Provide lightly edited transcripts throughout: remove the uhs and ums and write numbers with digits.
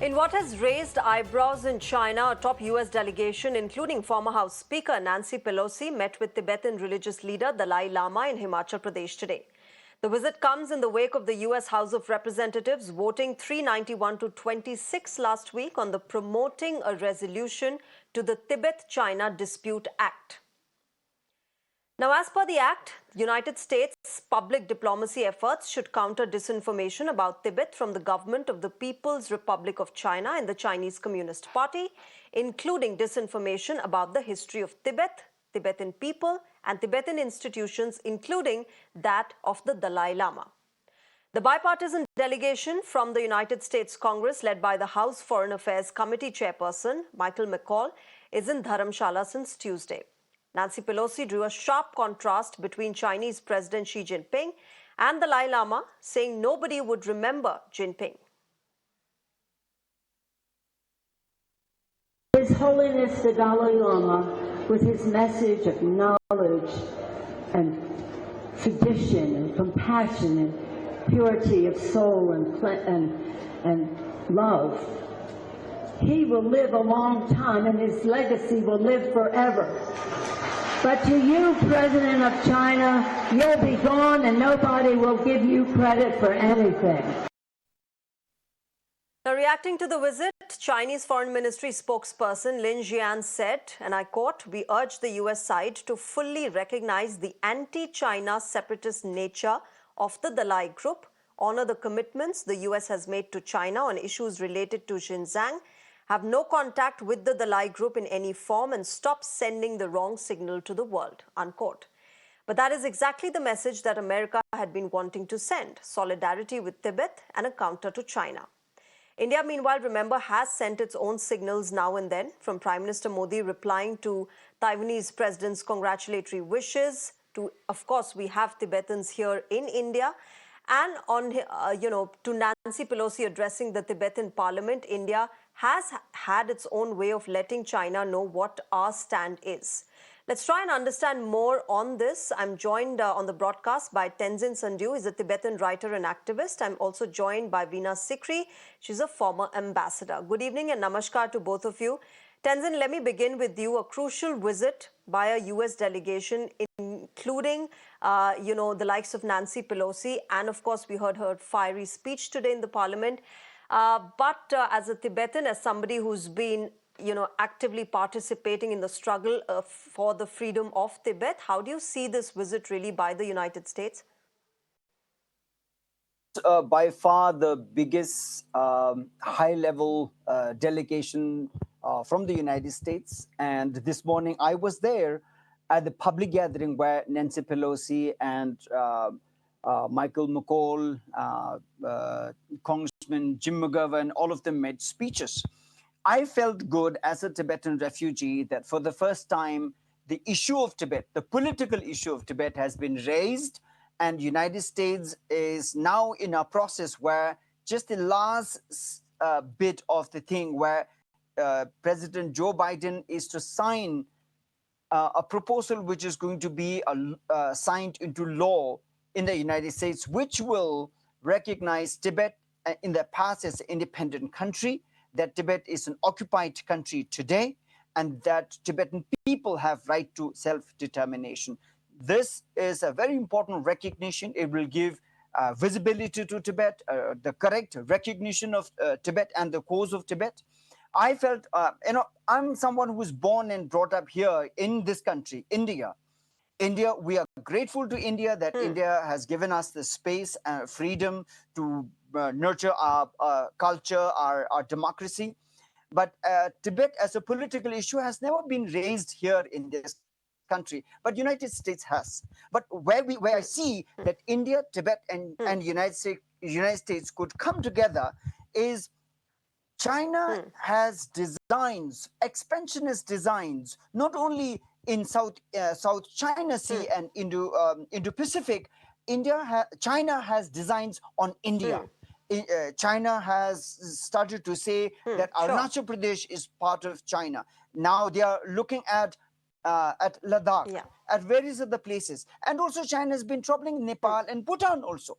In what has raised eyebrows in China, a top US delegation, including former House Speaker Nancy Pelosi, met with Tibetan religious leader Dalai Lama in Himachal Pradesh today. The visit comes in the wake of the US House of Representatives voting 391 to 26 last week on the promoting a resolution to the Tibet-China Dispute Act. Now, as per the Act, United States public diplomacy efforts should counter disinformation about Tibet from the government of the People's Republic of China and the Chinese Communist Party, including disinformation about the history of Tibet, Tibetan people, and Tibetan institutions, including that of the Dalai Lama. The bipartisan delegation from the United States Congress, led by the House Foreign Affairs Committee chairperson, Michael McCaul, is in Dharamshala since Tuesday. Nancy Pelosi drew a sharp contrast between Chinese President Xi Jinping and the Dalai Lama, saying nobody would remember Jinping. His Holiness the Dalai Lama, with his message of knowledge and tradition and compassion and purity of soul and love, he will live a long time and his legacy will live forever. But to you, President of China, you'll be gone and nobody will give you credit for anything. Now, reacting to the visit, Chinese Foreign Ministry spokesperson Lin Jian said, and I quote, "We urge the US side to fully recognize the anti-China separatist nature of the Dalai Group, honor the commitments the US has made to China on issues related to Xinjiang, have no contact with the Dalai Group in any form, and stop sending the wrong signal to the world," unquote. But that is exactly the message that America had been wanting to send: solidarity with Tibet and a counter to China. India, meanwhile, remember, has sent its own signals now and then, from Prime Minister Modi replying to Taiwanese president's congratulatory wishes to, of course, we have Tibetans here in India, and on, to Nancy Pelosi addressing the Tibetan parliament. India has had its own way of letting China know what our stand is. Let's try and understand more on this. I'm joined on the broadcast by Tenzin Tsundue. He's a Tibetan writer and activist. I'm also joined by Veena Sikri. She's a former ambassador. Good evening and namaskar to both of you. Tenzin, let me begin with you. A crucial visit by a US delegation, including, the likes of Nancy Pelosi. And of course, we heard her fiery speech today in the parliament. But as a Tibetan, as somebody who's been actively participating in the struggle for the freedom of Tibet, how do you see this visit really by the United States? By far the biggest high-level delegation from the United States. And this morning I was there at the public gathering where Nancy Pelosi and Michael McCaul, Congressman Jim McGovern, all of them made speeches. I felt good as a Tibetan refugee that for the first time, the issue of Tibet, the political issue of Tibet, has been raised, and United States is now in a process where just the last bit of the thing where President Joe Biden is to sign a proposal which is going to be signed into law in the United States, which will recognize Tibet in the past as an independent country, that Tibet is an occupied country today, and that Tibetan people have right to self-determination. This is a very important recognition. It will give visibility to Tibet, the correct recognition of Tibet and the cause of Tibet. I felt, I'm someone who was born and brought up here in this country, India. We are grateful to India that India has given us the space and freedom to nurture our culture, our democracy. But Tibet as a political issue has never been raised here in this country, but United States has. But where I see that India, Tibet, and United States could come together is China has designs, expansionist designs, not only in South China Sea and Indo-Pacific. China has designs on India. China has started to say that Arunachal Pradesh is part of China. Now they are looking at Ladakh, at various other places. And also China has been troubling Nepal and Bhutan also.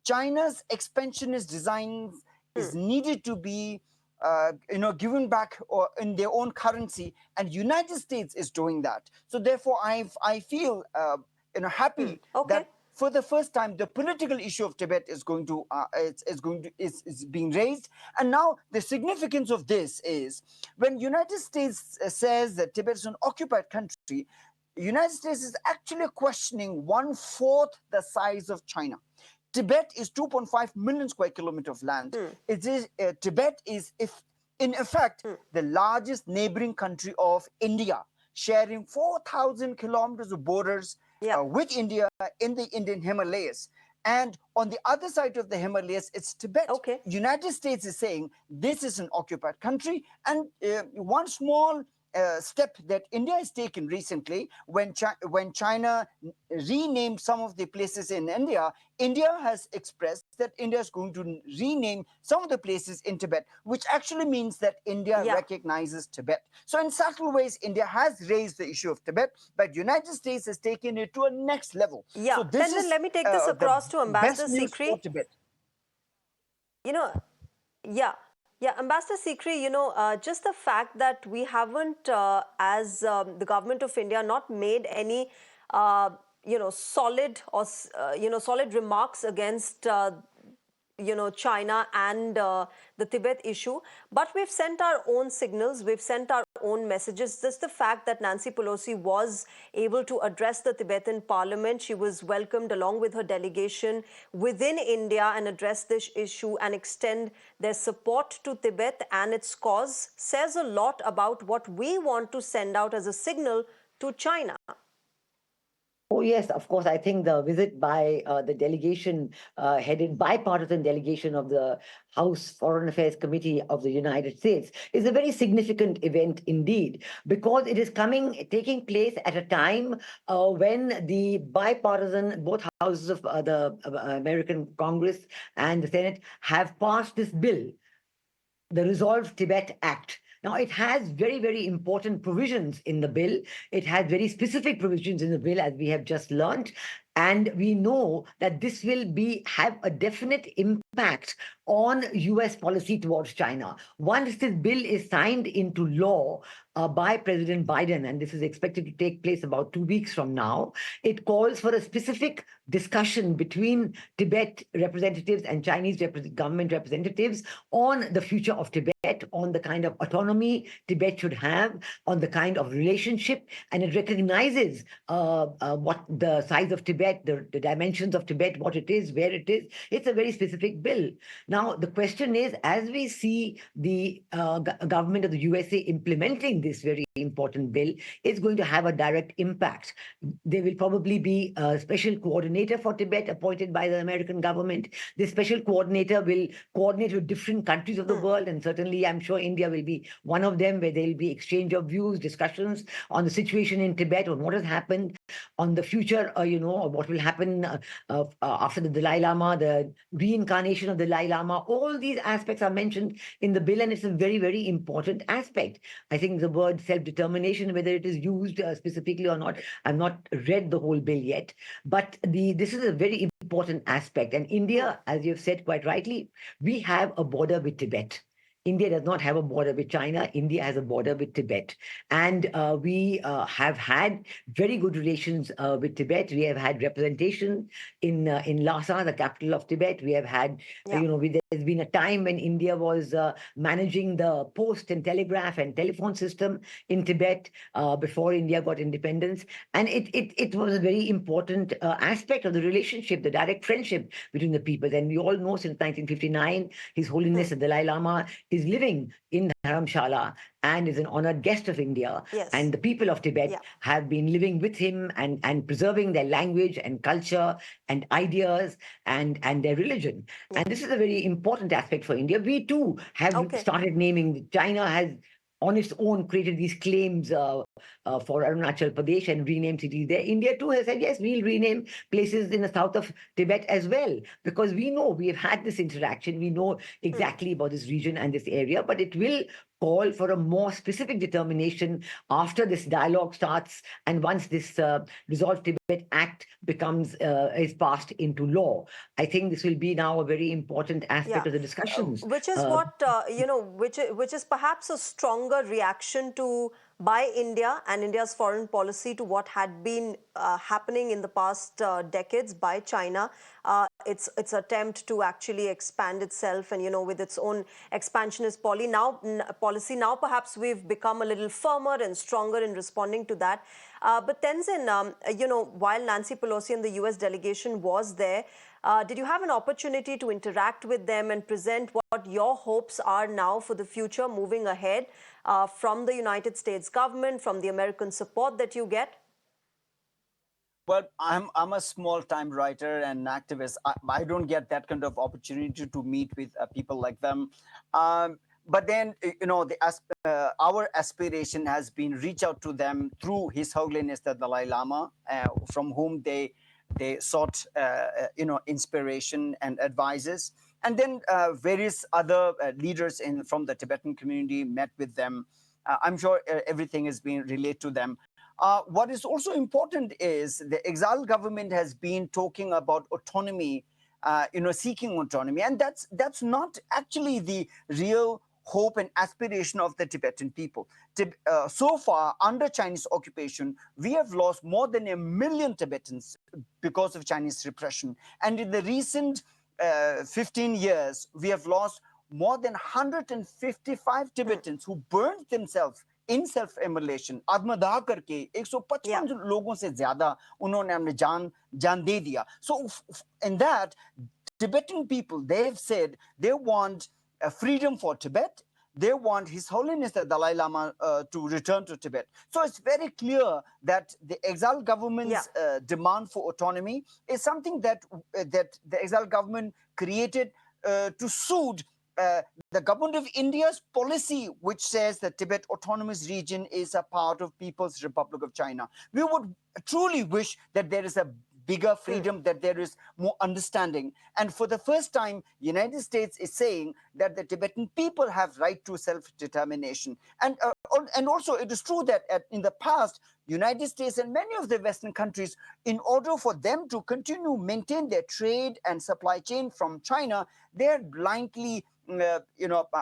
China's expansionist design is needed to be given back or in their own currency, and United States is doing that. So therefore, I feel happy Okay. that for the first time the political issue of Tibet is going to is being raised. And now the significance of this is when United States says that Tibet is an occupied country, United States is actually questioning one-fourth the size of China. Tibet is 2.5 million square kilometers of land. It is Tibet is, if in effect, the largest neighboring country of India, sharing 4,000 kilometers of borders with India in the Indian Himalayas. And on the other side of the Himalayas, it's Tibet. Okay. United States is saying this is an occupied country. And one small step that India has taken recently, when China renamed some of the places in India, India has expressed that India is going to rename some of the places in Tibet, which actually means that India recognizes Tibet. So in subtle ways, India has raised the issue of Tibet, but United States has taken it to a next level. Yeah, So this Tenzin, is let me take this the across to best Ambassador news Sikri. for Tibet. Yeah, Ambassador Sikri, just the fact that we haven't, as the government of India, not made any, solid or, solid remarks against, China and the Tibet issue. But we've sent our own signals, we've sent our own messages. Just the fact that Nancy Pelosi was able to address the Tibetan parliament, she was welcomed along with her delegation within India and address this issue and extend their support to Tibet and its cause, says a lot about what we want to send out as a signal to China. Oh, yes, of course. I think the visit by the delegation, headed bipartisan delegation of the House Foreign Affairs Committee of the United States, is a very significant event indeed, because it is taking place at a time when the bipartisan, both houses of the American Congress and the Senate have passed this bill, the Resolve Tibet Act. Now, it has very, very important provisions in the bill. It has very specific provisions in the bill, as we have just learned. And we know that this will have a definite impact on US policy towards China. Once this bill is signed into law by President Biden, and this is expected to take place about 2 weeks from now, it calls for a specific discussion between Tibet representatives and Chinese government representatives on the future of Tibet, on the kind of autonomy Tibet should have, on the kind of relationship, and it recognizes what the size of Tibet, the dimensions of Tibet, what it is, where it is. It's a very specific bill. Now, the question is, as we see the government of the USA implementing this very important bill, it's going to have a direct impact. There will probably be a special coordinator for Tibet appointed by the American government. This special coordinator will coordinate with different countries of the world, and certainly I'm sure India will be one of them, where there will be exchange of views, discussions on the situation in Tibet, on what has happened, on the future, what will happen after the Dalai Lama, the reincarnation of the Dalai Lama. All these aspects are mentioned in the bill, and it's a very, very important aspect. I think the word self-determination, whether it is used specifically or not, I've not read the whole bill yet, but this is a very important aspect. And India, as you've said quite rightly, we have a border with Tibet. India does not have a border with China. India has a border with Tibet. And we have had very good relations with Tibet. We have had representation in Lhasa, the capital of Tibet. We have had, there's been a time when India was managing the post and telegraph and telephone system in Tibet before India got independence. And it was a very important aspect of the relationship, the direct friendship between the peoples. And we all know since 1959, His Holiness the Dalai Lama is living in Dharamshala and is an honored guest of India. Yes. And the people of Tibet have been living with him and preserving their language and culture and ideas and their religion. And this is a very important aspect for India. We too have started naming. China has on its own created these claims for Arunachal Pradesh and rename cities there. India too has said, yes, we'll rename places in the south of Tibet as well, because we know we have had this interaction. We know exactly about this region and this area, but it will call for a more specific determination after this dialogue starts and once this Resolve Tibet Act becomes is passed into law. I think this will be now a very important aspect of the discussions. Which is what which is perhaps a stronger reaction to by India and India's foreign policy to what had been happening in the past decades by China. Its attempt to actually expand itself, and with its own expansionist policy. Now perhaps we've become a little firmer and stronger in responding to that. But Tenzin, while Nancy Pelosi and the US delegation was there, did you have an opportunity to interact with them and present what your hopes are now for the future moving ahead from the United States government, from the American support that you get? Well, I'm a small-time writer and activist. I don't get that kind of opportunity to meet with people like them. But then, our aspiration has been reach out to them through His Holiness the Dalai Lama, from whom they sought inspiration and advices, and then various other leaders from the Tibetan community met with them. I'm sure everything is being relayed to them. What is also important is the exiled government has been talking about autonomy, seeking autonomy, and that's not actually the real hope and aspiration of the Tibetan people. So far, under Chinese occupation, we have lost more than 1 million Tibetans because of Chinese repression. And in the recent 15 years, we have lost more than 155 Tibetans who burned themselves in self-immolation. आत्मदाह करके 155 लोगों से ज्यादा उन्होंने अपने जान दे दिया. So in that, Tibetan people, they have said they want freedom for Tibet. They want His Holiness the Dalai Lama to return to Tibet. So it's very clear that the exiled government's demand for autonomy is something that the exiled government created to suit the government of India's policy, which says that Tibet Autonomous Region is a part of People's Republic of China. We would truly wish that there is a bigger freedom, that there is more understanding. And for the first time, United States is saying that the Tibetan people have right to self-determination. And also it is true that in the past, United States and many of the Western countries, in order for them to continue maintain their trade and supply chain from China, they are blindly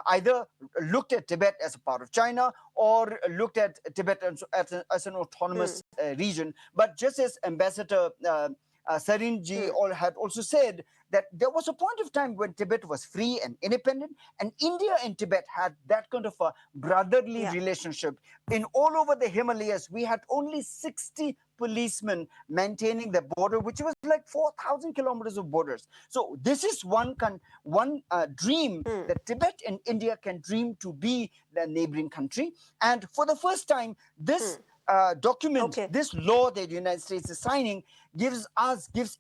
either looked at Tibet as a part of China or looked at Tibet as an autonomous region. But just as Ambassador Sarinji had also said, that there was a point of time when Tibet was free and independent, and India and Tibet had that kind of a brotherly relationship. In all over the Himalayas, we had only 60 policemen maintaining the border, which was like 4,000 kilometers of borders. So this is one dream that Tibet and India can dream to be the neighboring country. And for the first time, this document, this law that the United States is signing, gives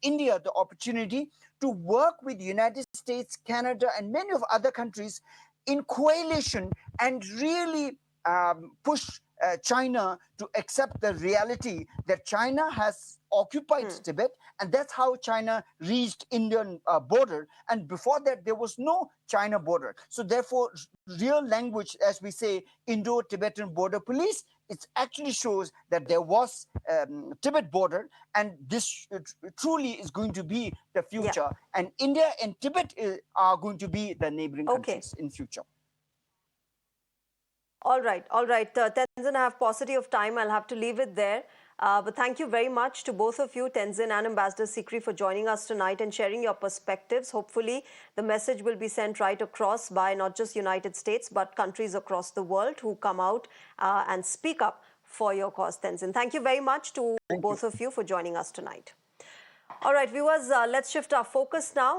India the opportunity to work with the United States, Canada, and many of other countries in coalition and really push China to accept the reality that China has occupied Tibet, and that's how China reached Indian border. And before that, there was no China border. So therefore, real language, as we say, Indo-Tibetan border police, it actually shows that there was Tibet border, and this truly is going to be the future. And India and Tibet are going to be the neighboring countries in future. All right. Tenzin, I have paucity of time. I'll have to leave it there. But thank you very much to both of you, Tenzin and Ambassador Sikri, for joining us tonight and sharing your perspectives. Hopefully, the message will be sent right across by not just United States, but countries across the world who come out and speak up for your cause, Tenzin. Thank you very much to both of you for joining us tonight. All right, viewers, let's shift our focus now.